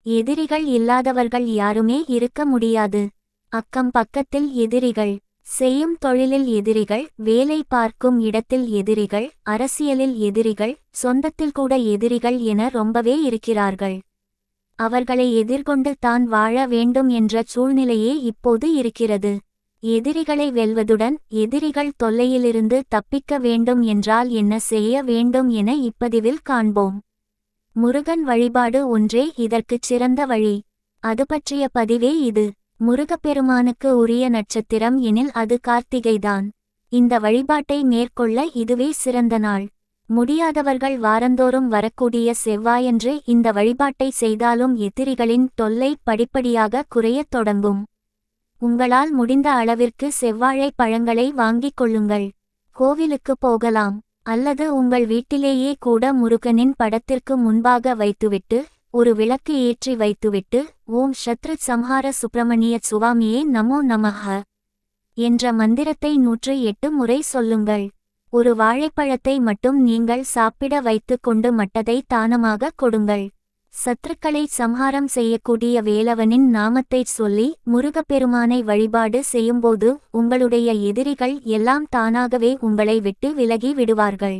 எதிரிகள் இல்லாதவர்கள் யாருமே இருக்க முடியாது. அக்கம் பக்கத்தில் எதிரிகள், செய்யும் தொழிலில் எதிரிகள், வேலை பார்க்கும் இடத்தில் எதிரிகள், அரசியலில் எதிரிகள், சொந்தத்தில் கூட எதிரிகள் என ரொம்பவே இருக்கிறார்கள். அவர்களை எதிர்கொண்டு தான் வாழ வேண்டும் என்ற சூழ்நிலையே இப்போது இருக்கிறது. எதிரிகளை வெல்வதுடன் எதிரிகள் தொல்லையிலிருந்து தப்பிக்க வேண்டும் என்றால் என்ன செய்ய வேண்டும் என இப்பதிவில் காண்போம். முருகன் வழிபாடு ஒன்றே இதற்குச் சிறந்த வழி. அது பற்றிய பதிவே இது. முருகப்பெருமானுக்கு உரிய நட்சத்திரம் எனில் அது கார்த்திகைதான். இந்த வழிபாட்டை மேற்கொள்ள இதுவே சிறந்த நாள். முடியாதவர்கள் வாரந்தோறும் வரக்கூடிய செவ்வாயன்று இந்த வழிபாட்டை செய்தாலும் எதிரிகளின் தொல்லை படிப்படியாக குறையத் தொடங்கும். உங்களால் முடிந்த அளவிற்கு செவ்வாழை பழங்களை வாங்கிக் கொள்ளுங்கள். கோவிலுக்கு போகலாம். அல்லது உங்கள் வீட்டிலேயே கூட முருகனின் படத்திற்கு முன்பாக வைத்துவிட்டு ஒரு விளக்கு ஏற்றி வைத்துவிட்டு ஓம் சத்ரு சம்ஹார சுப்பிரமணிய சுவாமியே நமோ நமஹ என்ற மந்திரத்தை 108 முறை சொல்லுங்கள். ஒரு வாழைப்பழத்தை மட்டும் நீங்கள் சாப்பிட வைத்து கொண்டு மட்டதை தானமாக கொடுங்கள். சத்துருக்களை சம்ஹாரம் செய்யக்கூடிய வேலவனின் நாமத்தை சொல்லி முருகப்பெருமானை வழிபாடு செய்யும்போது உங்களுடைய எதிரிகள் எல்லாம் தானாகவே உங்களை விட்டு விலகி விடுவார்கள்.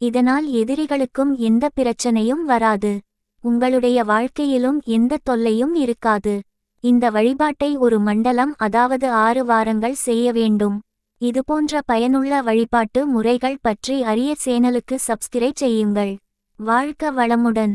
இதனால் எதிரிகளுக்கும் எந்த பிரச்சனையும் வராது. உங்களுடைய வாழ்க்கையிலும் எந்த தொல்லையும் இருக்காது. இந்த வழிபாட்டை ஒரு மண்டலம், அதாவது 6 வாரங்கள் செய்ய வேண்டும். இதுபோன்ற பயனுள்ள வழிபாட்டு முறைகள் பற்றி அறிய சேனலுக்கு சப்ஸ்கிரைப் செய்யுங்கள். வாழ்க வளமுடன்.